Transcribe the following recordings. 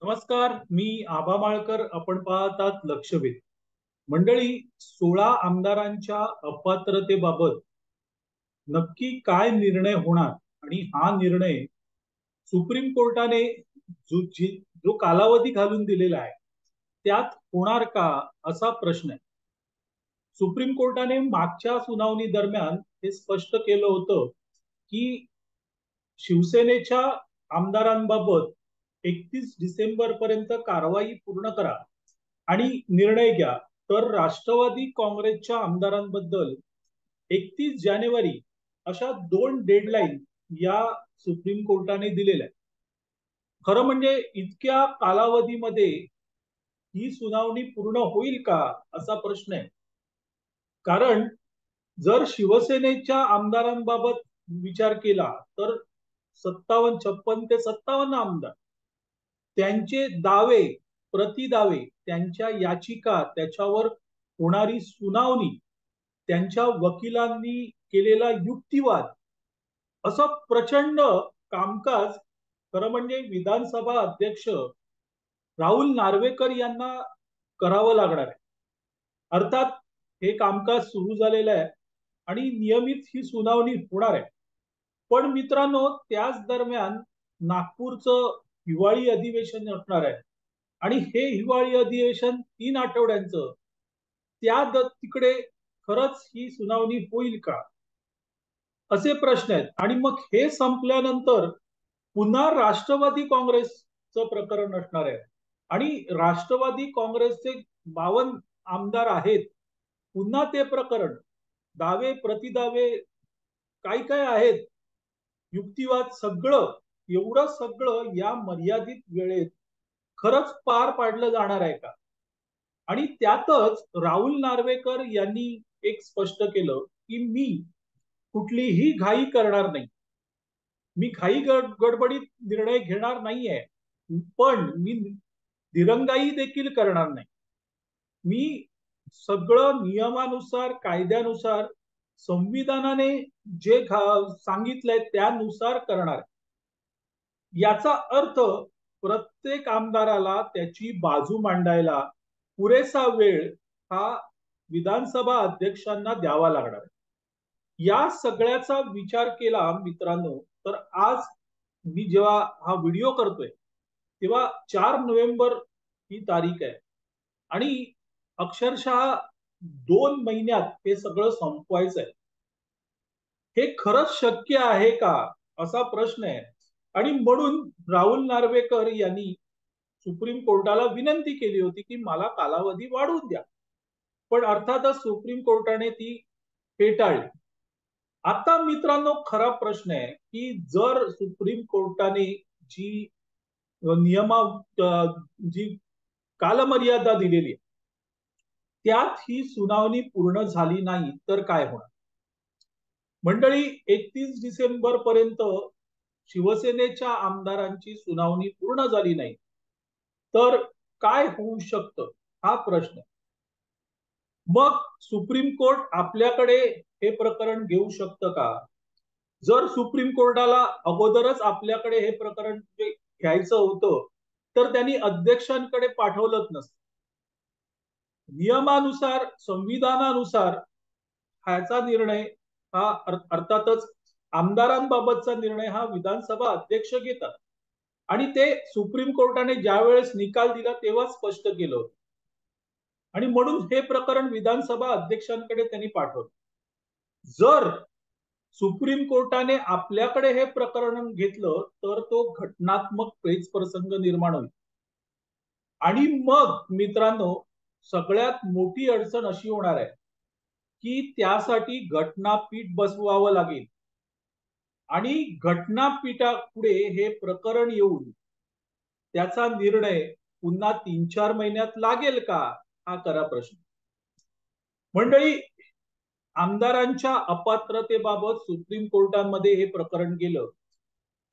नमस्कार, मी आभा माळकर. आपण पाहतात लक्षवेध. मंडळी, 16 आमदारांच्या अपात्रतेबाबत नक्की काय निर्णय होणार आणि हा निर्णय सुप्रीम कोर्टाने जो कालावधी घालून दिलेला आहे त्यात होणार का, असा प्रश्न आहे. सुप्रीम कोर्टाने मागच्या सुनावणी दरम्यान हे स्पष्ट केलं होतं की शिवसेनेच्या आमदारांबाबत 31 डिसेंबर पर्यंत कारवाई पूर्ण करा आणि निर्णय घ्या. तर राष्ट्रवादी काँग्रेसच्या आमदारांबद्दल 31 जानेवारी अशा दोन डेडलाईन या सुप्रीम कोर्टाने दिलेल्या आहेत. खरं म्हणजे इतक्या कालावधीमध्ये ही सुनावणी पूर्ण होईल का, असा प्रश्न आहे. कारण जर शिवसेनेच्या आमदारांबाबत विचार केला तर 56 ते 57 आमदार, त्यांचे दावे, प्रतिदावे, त्यांच्या याचिका, त्याच्यावर होणारी सुनावणी, त्यांच्या वकिलांनी केलेला युक्तिवाद, असं प्रचंड कामकाज खरं म्हणजे विधानसभा अध्यक्ष राहुल नार्वेकर यांना करावं लागणार आहे. अर्थात हे कामकाज सुरू झालेलं आहे आणि नियमित ही सुनावणी होणार आहे. पण मित्रांनो, त्याच दरम्यान नागपूरचं हिवाळी अधिवेशन असणार आहे आणि हे हिवाळी अधिवेशन 3 आठवड्यांचं. तिकडे खरंच ही सुनावणी होईल का, असे प्रश्न आहेत. आणि मग हे संपल्यानंतर पुन्हा राष्ट्रवादी काँग्रेसचं प्रकरण असणार आहे आणि राष्ट्रवादी काँग्रेसचे 52 आमदार आहेत. पुन्हा ते प्रकरण, दावे प्रतिदावे काय काय आहेत, युक्तिवाद, सगळं, एवढं सगळं या मर्यादित वेळेत खरंच पार पाडलं जाणार आहे का? आणि त्यातच राहुल नार्वेकर यांनी एक स्पष्ट केलं की मी कुठलीही घाई करणार नाही, मी गडबडीत निर्णय घेणार नाहीये, पण मी दिरंगाई देखील करणार नाही. मी सगळं नियमानुसार, कायद्यानुसार, संविधानाने जे सांगितलंय त्यानुसार करणार. याचा अर्थ प्रत्येक आमदाराला त्याची बाजू मांडायला पुरेसा वेळ हा विधानसभा अध्यक्षांना द्यावा लागणार आहे. या सगळ्याचा विचार केला मित्रांनो, तर आज मी जेव्हा हा व्हिडिओ करतोय तेव्हा 4 नोव्हेंबर ही तारीख आहे आणि अक्षरशः 2 महिन्यात हे सगळं संपवायचं आहे. हे खरंच शक्य आहे का, असा प्रश्न आहे. आणि म्हणून राहुल नार्वेकर यांनी सुप्रीम कोर्टाला विनंती केली होती की मला कालावधी वाढवून द्या, पण अर्थातच सुप्रीम कोर्टाने ती फेटाळली. आता मित्रांनो, खरा प्रश्न आहे की जर सुप्रीम कोर्टाने जी नियमा जी कालमर्यादा दिलेली आहे त्यात ही सुनावणी पूर्ण झाली नाही तर काय होणार? मंडळी, 31 डिसेंबर पर्यंत शिवसेनेच्या आमदारांची सुनावणी पूर्ण झाली नाही तर काय होऊ शकतं, हा प्रश्न. मग सुप्रीम कोर्ट आपल्याकडे हे प्रकरण घेऊ शकतं का? जर सुप्रीम कोर्टाला अगोदरच आपल्याकडे हे प्रकरण घ्यायचं होतं तर त्यांनी अध्यक्षांकडे पाठवलंच नसतं. नियमानुसार, संविधानानुसार ह्याचा निर्णय हा अर्थातच आमदारांबाबतचा निर्णय हा विधानसभा अध्यक्ष घेतात आणि ते सुप्रीम कोर्टाने ज्या वेळेस निकाल दिला तेव्हा स्पष्ट केलं होतं आणि म्हणून हे प्रकरण विधानसभा अध्यक्षांकडे त्यांनी पाठवलं. जर सुप्रीम कोर्टाने आपल्याकडे हे प्रकरण घेतलं तर तो घटनात्मक पेच प्रसंग निर्माण होईल. आणि मग मित्रांनो, सगळ्यात मोठी अडचण अशी होणार आहे की त्यासाठी घटनापीठ बसवावं लागेल आणि घटनापीठापुढे हे प्रकरण येऊन त्याचा निर्णय पुन्हा 3-4 महिन्यात लागेल का, हा खरा प्रश्न. मंडळी, आमदारांच्या अपात्रतेबाबत सुप्रीम कोर्टामध्ये हे प्रकरण गेलं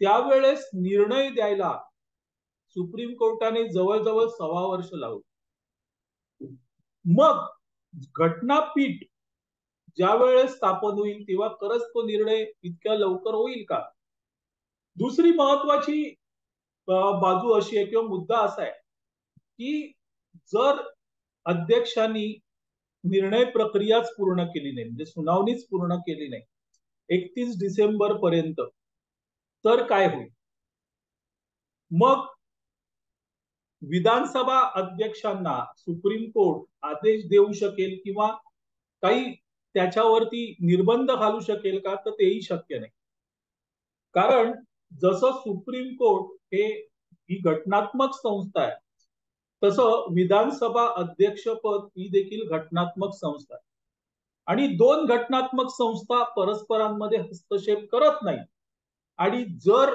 त्यावेळेस निर्णय द्यायला सुप्रीम कोर्टाने जवळजवळ 1.25 वर्ष लावलं. मग घटनापीठ ज्या वेळेस स्थापन होईल तेव्हा खरंच तो निर्णय इतक्या लवकर होईल का? दुसरी महत्वाची बाजू अशी आहे किंवा मुद्दा असा आहे की जर अध्यक्षांनी निर्णय प्रक्रियाच पूर्ण केली नाही, म्हणजे सुनावणीच पूर्ण केली नाही 31 डिसेंबर पर्यंत, तर काय होईल? मग विधानसभा अध्यक्षांना सुप्रीम कोर्ट आदेश देऊ शकेल किंवा काही त्याच्यावरती निर्बंध घालू शकेल का? तर तेही शक्य नाही. कारण जसं सुप्रीम कोर्ट हे ही घटनात्मक संस्था आहे, तसं विधानसभा अध्यक्षपद ही देखील घटनात्मक संस्था आहे. आणि दोन घटनात्मक संस्था परस्परांमध्ये हस्तक्षेप करत नाही. आणि जर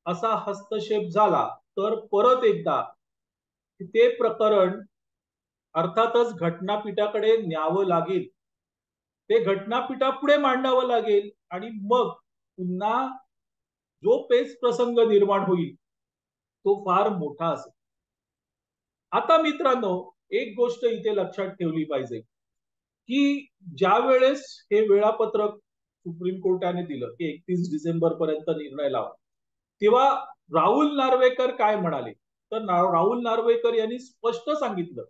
असा हस्तक्षेप झाला तर परत एकदा ते प्रकरण अर्थातच घटनापीठाकडे न्यावं लागेल. ते घटनापीठापुढे मांडावं लागेल आणि मग पुन्हा जो पेच प्रसंग निर्माण होईल तो फार मोठा असेल. आता मित्रांनो, एक गोष्ट इथे लक्षात ठेवली पाहिजे की ज्या वेळेस हे वेळापत्रक सुप्रीम कोर्टाने दिलं की 31 डिसेंबर पर्यंत निर्णय लावा, तेव्हा राहुल नार्वेकर काय म्हणाले? तर राहुल नार्वेकर यांनी स्पष्ट सांगितलं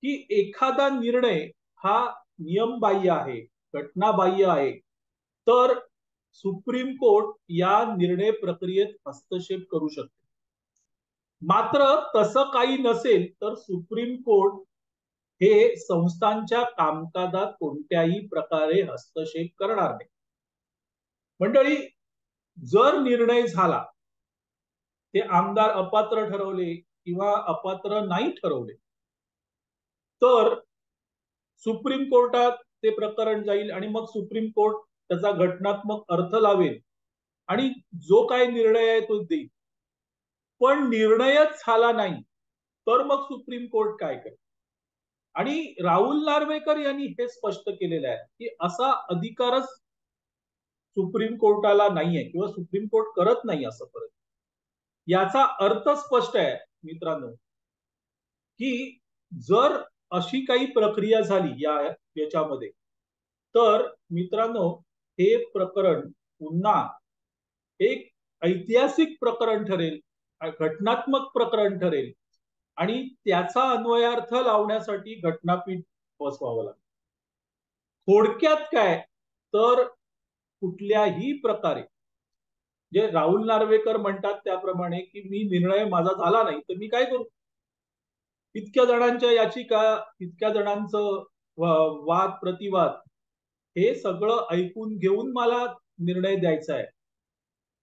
की एखादा निर्णय हा नियमबाह्य आहे, घटनाबाह्य आहे, तर सुप्रीम कोर्ट या निर्णय प्रक्रियेत हस्तक्षेप करू शकते. मात्र तसं काही नसेल तर सुप्रीम कोर्ट हे संस्थांच्या कामकाजात कोणत्याही प्रकारे हस्तक्षेप करणार नाही. मंडळी, जर निर्णय झाला, ते आमदार अपात्र ठरवले किंवा अपात्र नाही ठरवले, तर सुप्रीम कोर्टात ते प्रकरण जाईल आणि मग सुप्रीम कोर्ट त्याचा घटनात्मक अर्थ लावेल आणि जो काही निर्णय आहे तो देईल. पण निर्णयच झाला नाही तर मग सुप्रीम कोर्ट काय करेल? आणि राहुल नार्वेकर यांनी हे स्पष्ट केलेलं आहे की असा अधिकारच सुप्रीम कोर्टाला नाहीये किंवा सुप्रीम कोर्ट करत नाही असं परत. याचा अर्थ स्पष्ट आहे मित्रांनो की जर अशी काही प्रक्रिया झाली याच्यामध्ये, तर मित्रांनो हे प्रकरण पुन्हा एक ऐतिहासिक प्रकरण ठरेल, घटनात्मक प्रकरण ठरेल आणि त्याचा अन्वयार्थ लावण्यासाठी घटनापीठ बसवावं लागेल. थोडक्यात काय, तर कुठल्याही प्रकारे जे राहुल नार्वेकर म्हणतात त्याप्रमाणे की मी निर्णय माझा झाला नाही तर मी काय करू? इतक्या जणांच्या याचिका, इतक्या जणांचं वाद प्रतिवाद, हे सगळं ऐकून घेऊन मला निर्णय द्यायचा आहे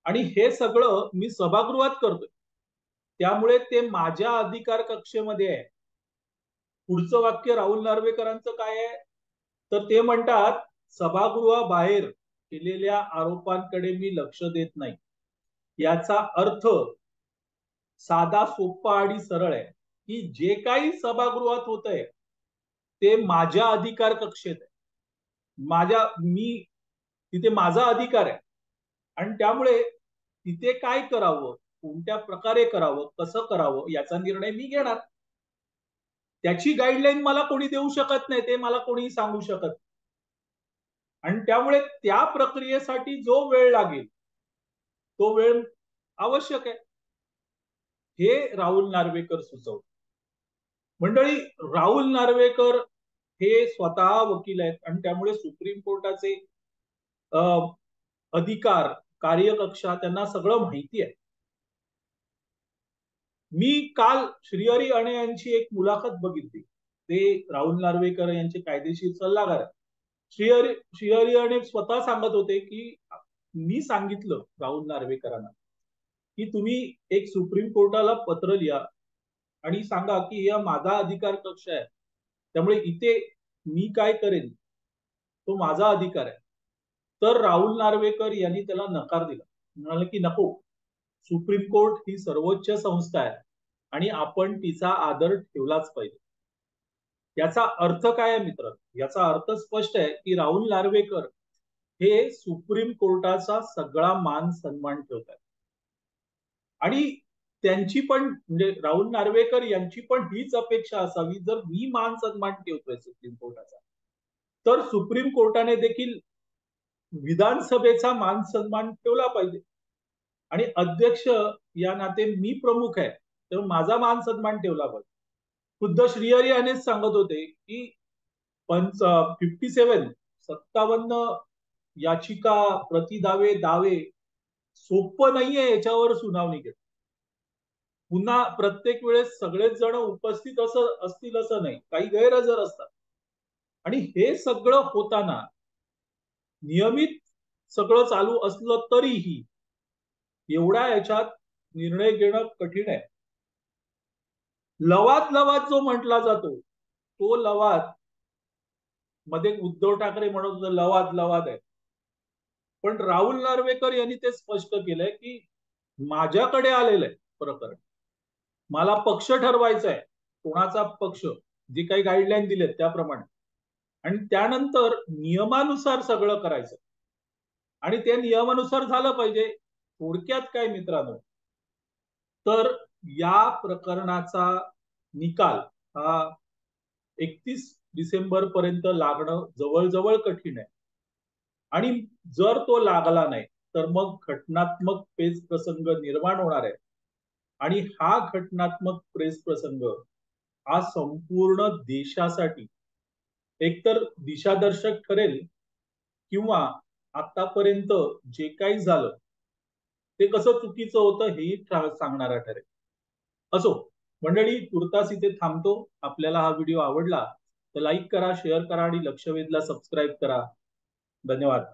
आणि हे सगळं मी सभागृहात करतोय, त्यामुळे ते माझ्या अधिकार कक्षेमध्ये आहे. पुढचं वाक्य राहुल नार्वेकरांचं काय आहे? तर ते म्हणतात सभागृहाबाहेर केलेल्या आरोपांकडे मी लक्ष देत नाही. याचा अर्थ साधा, सोपा आणि सरळ आहे की जे काही सभागृहात होतंय ते माझ्या अधिकार कक्षेत आहे. मी तिथे माझा अधिकार आहे आणि त्यामुळे तिथे काय करावं, कोणत्या प्रकारे करावं, कसं करावं याचा निर्णय मी घेणार. त्याची गाईडलाईन मला कोणी देऊ शकत नाही, ते मला कोणी सांगू शकत. आणि त्यामुळे त्या प्रक्रियेसाठी जो वेळ लागेल तो वेळ आवश्यक आहे, हे राहुल नार्वेकर सुचवतात. मंडळी, राहुल नार्वेकर हे स्वतः वकील आहेत आणि त्यामुळे सुप्रीम कोर्टाचे अधिकार, कार्यकक्षा त्यांना सगळं माहिती आहे. मी काल श्रीहरी अणे यांची एक मुलाखत बघितली. ते राहुल नार्वेकर यांचे कायदेशीर सल्लागार आहेत. श्रीहरी अणे स्वतः सांगत होते की मी सांगितलं राहुल नार्वेकरांना की तुम्ही एक सुप्रीम कोर्टाला पत्र लिहा आणि सांगा की हा माझा अधिकार कक्ष आहे, त्यामुळे इथे मी काय करेन तो माझा अधिकार आहे. तर राहुल नार्वेकर यांनी त्याला नकार दिला, म्हणाले की नको, सुप्रीम कोर्ट ही सर्वोच्च संस्था आहे आणि आपण तिचा आदर ठेवलाच पाहिजे. याचा अर्थ काय आहे मित्र? याचा अर्थ स्पष्ट आहे की राहुल नार्वेकर हे सुप्रीम कोर्टाचा सगळा मान सन्मान ठेवतात आणि त्यांची पण, म्हणजे राहुल नार्वेकर यांची पण हीच अपेक्षा असावी, जर मी मान सन्मान ठेवतोय सुप्रीम कोर्टाचा, तर सुप्रीम कोर्टाने देखील विधानसभेचा मान सन्मान ठेवला पाहिजे. आणि अध्यक्ष या नाते मी प्रमुख आहे, तर माझा मान सन्मान ठेवला पाहिजे. खुद्द श्रीहरी यानेच सांगत होते की 57 याचिका, प्रतिदावे, दावे सोपं नाहीये याच्यावर सुनावणी घेत. पुन्हा प्रत्येक वेळेस सगळेच जण उपस्थित असतील असं नाही, काही गैरहजर असतात. आणि हे सगळं होताना नियमित सगळं चालू असलं तरीही एवढ्या याच्यात निर्णय घेणं कठीण आहे. लवाद लवाद जो म्हटला जातो, तो लवाद मध्ये उद्धव ठाकरे म्हणत होते लवाद लवाद आहे. पण राहुल नार्वेकर यांनी ते स्पष्ट केलंय की माझ्याकडे आलेलं आहे प्रकरण, मला पक्ष ठरवायचा आहे, कोणाचा पक्ष, जे काही गाईडलाईन दिलेत त्याप्रमाणे, आणि त्यानंतर नियमानुसार सगळं करायचं. आणि ते नियमानुसार झालं पाहिजे. थोडक्यात काय मित्रांनो, तर या प्रकरणाचा निकाल हा 31 डिसेंबर पर्यंत लागणं जवळजवळ कठीण आहे. आणि जर तो लागला नाही तर मग घटनात्मक पेच प्रसंग निर्माण होणार आहे. आणि हा घटनात्मक प्रेस प्रसंग हा संपूर्ण देशासाठी एकतर दिशादर्शक ठरेल, किंवा आतापर्यंत जे काही झालं ते कसं चुकीचं होतं हेही सांगणारा ठरेल. असो मंडळी, तुर्तास इथे थांबतो. आपल्याला हा व्हिडिओ आवडला तर लाईक करा, शेअर करा आणि लक्षवेधला सबस्क्राईब करा. धन्यवाद.